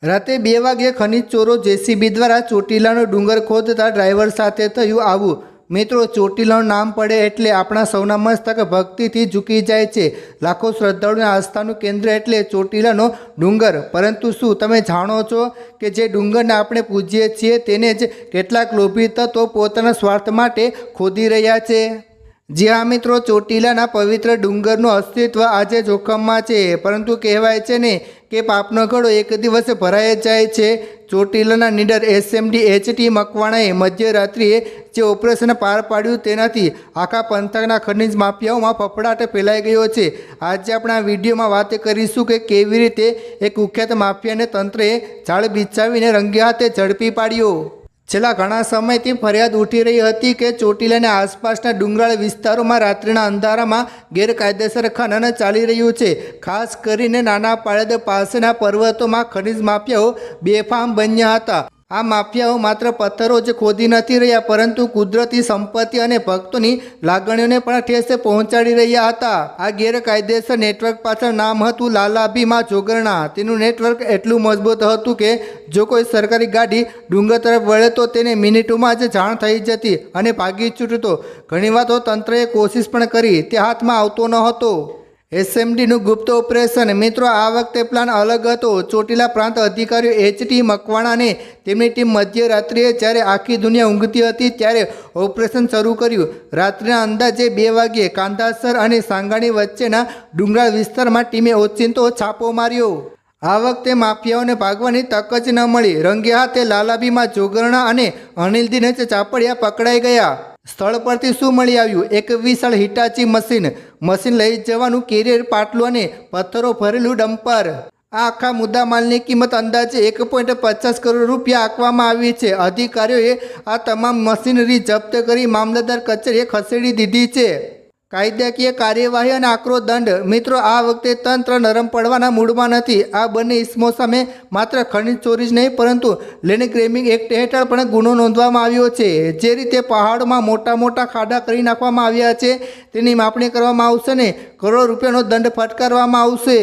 રાતે 2 વાગ્યે ખનીજ ચોરો જેસીબી દ્વારા ચોટીલાનો ડુંગર ખોદતા ડ્રાઈવર સાથે થયું આવું। મિત્રો, ચોટીલાનું નામ પડે એટલે આપણા સૌના મસ્તક ભક્તિથી ઝૂકી જાય છે। લાખો શ્રદ્ધાળુઓની આસ્થાનું કેન્દ્ર એટલે ચોટીલાનો ડુંગર। પરંતુ શું તમે જાણો છો કે જે ડુંગરને આપણે પૂજીએ છીએ તેને જ કેટલાક લોભી તત્વો પોતાના સ્વાર્થ માટે ખોદી રહ્યા છે। જી હા મિત્રો, ચોટીલાના પવિત્ર ડુંગરનું અસ્તિત્વ આજે જોખમમાં છે। પરંતુ કહેવાય છે ને કે પાપનો ઘડો એક દિવસે ભરાઈ જાય છે। ચોટીલાના નીડર એસએમડી એચટી મકવાણાએ મધ્યરાત્રિએ જે ઓપરેશન પાર પાડ્યું તેનાથી આખા પંથકના ખનિજ માફિયાઓમાં ફફડાટ ફેલાઈ ગયો છે। આજે આપણે આ વિડીયોમાં વાત કરીશું કે કેવી રીતે એક કુખ્યાત માફિયાને તંત્રએ જાળ બિછાવીને રંગે હાથે ઝડપી પાડ્યો। છેલ્લા ઘણા સમયથી ફરિયાદ ઉઠી રહી હતી કે ચોટીલાના આસપાસના ડુંગરાળ વિસ્તારોમાં રાત્રિના અંધારામાં ગેરકાયદેસર ખનન ચાલી રહ્યું છે। ખાસ કરીને નાના પાળદ પાસેના પર્વતોમાં ખનિજ માફિયાઓ બેફામ બન્યા હતા। આ માફિયાઓ માત્ર પથ્થરો જ ખોદી નથી રહ્યા પરંતુ કુદરતી સંપત્તિ અને ભક્તોની લાગણીઓને પણ ઠેસ પહોંચાડી રહ્યા હતા। આ ગેરકાયદેસર નેટવર્ક પાછળ નામ હતું લાલાભીમાં જોગરણા। તેનું નેટવર્ક એટલું મજબૂત હતું કે જો કોઈ સરકારી ગાડી ડુંગર તરફ વળે તો તેને મિનિટોમાં જ જાણ થઈ જતી અને ભાગી છૂટતો। ઘણીવાર તો તંત્રએ કોશિશ પણ કરી, તે હાથમાં આવતો ન હતો। એસએમડીનું ગુપ્ત ઓપરેશન। મિત્રો, આ વખતે પ્લાન અલગ હતો। ચોટીલા પ્રાંત અધિકારીઓ એચટી મકવાણા અને તેમની ટીમ મધ્યરાત્રિએ જ્યારે આખી દુનિયા ઊંઘતી હતી ત્યારે ઓપરેશન શરૂ કર્યું। રાત્રિના અંદાજે 2 વાગ્યે કાંધાસર અને સાંગાણી વચ્ચેના ડુંગરાળ વિસ્તારમાં ટીમે ઓચિંતો છાપો માર્યો। આ વખતે માફિયાઓને ભાગવાની તક જ ન મળી। રંગે હાથે લાલાભીમાં જોગરણા અને અનિલ દિનેશ ચાપડિયા પકડાઈ ગયા। સ્થળ પરથી શું મળી આવ્યું? એક વિશાળ હિટાચી મશીન લઈ જવાનું કેરિયર પાટલું અને પથ્થરો ભરેલું ડમ્પર। આ આખા મુદ્દામાલની કિંમત અંદાજે 1.50 કરોડ રૂપિયા આંકવામાં આવી છે। અધિકારીઓએ આ તમામ મશીનરી જપ્ત કરી મામલતદાર કચેરીએ ખસેડી દીધી છે। કાયદાકીય કાર્યવાહી અને આકરો દંડ। મિત્રો, આ વખતે તંત્ર નરમ પડવાના મૂડમાં નથી। આ બંને ઇસમો સામે માત્ર ખનિજ ચોરી જ નહીં પરંતુ લેન્ડ ગ્રેબિંગ એક્ટ હેઠળ પણ ગુનો નોંધવામાં આવ્યો છે। જે રીતે પહાડોમાં મોટા મોટા ખાડા કરી નાખવામાં આવ્યા છે તેની માપણી કરવામાં આવશે ને કરોડો રૂપિયાનો દંડ ફટકારવામાં આવશે।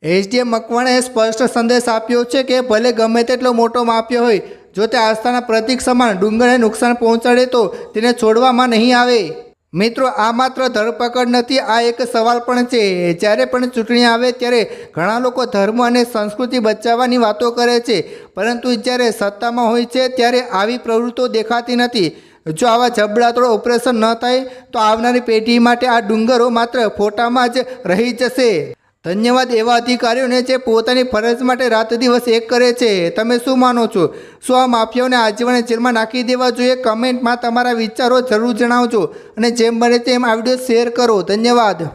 એસડીએમ મકવાણાએ સ્પષ્ટ સંદેશ આપ્યો છે કે ભલે ગમે તેટલો મોટો માફિયો હોય, જો તે આસ્થાના પ્રતીક સમાન ડુંગરને નુકસાન પહોંચાડે તો તેને છોડવામાં નહીં આવે। મિત્રો, આ માત્ર ધરપકડ નથી, આ એક સવાલ પણ છે। જ્યારે પણ ચૂંટણી આવે ત્યારે ઘણા લોકો ધર્મ અને સંસ્કૃતિ બચાવવાની વાતો કરે છે પરંતુ જ્યારે સત્તામાં હોય છે ત્યારે આવી પ્રવૃત્તિઓ દેખાતી નથી। જો આવા જબડાતોડ ઓપરેશન ન થાય તો આવનારી પેઢી માટે આ ડુંગરો માત્ર ફોટામાં જ રહી જશે। ધન્યવાદ એવા અધિકારીઓને જે પોતાની ફરજ માટે રાત દિવસ એક કરે છે। તમે શું માનો છો? શું આ માફિયાઓને આજીવન જેલમાં નાખી દેવા જોઈએ? કમેન્ટમાં તમારા વિચારો જરૂર જણાવજો અને જેમ બને તેમ આ વિડીયો શેર કરો। ધન્યવાદ।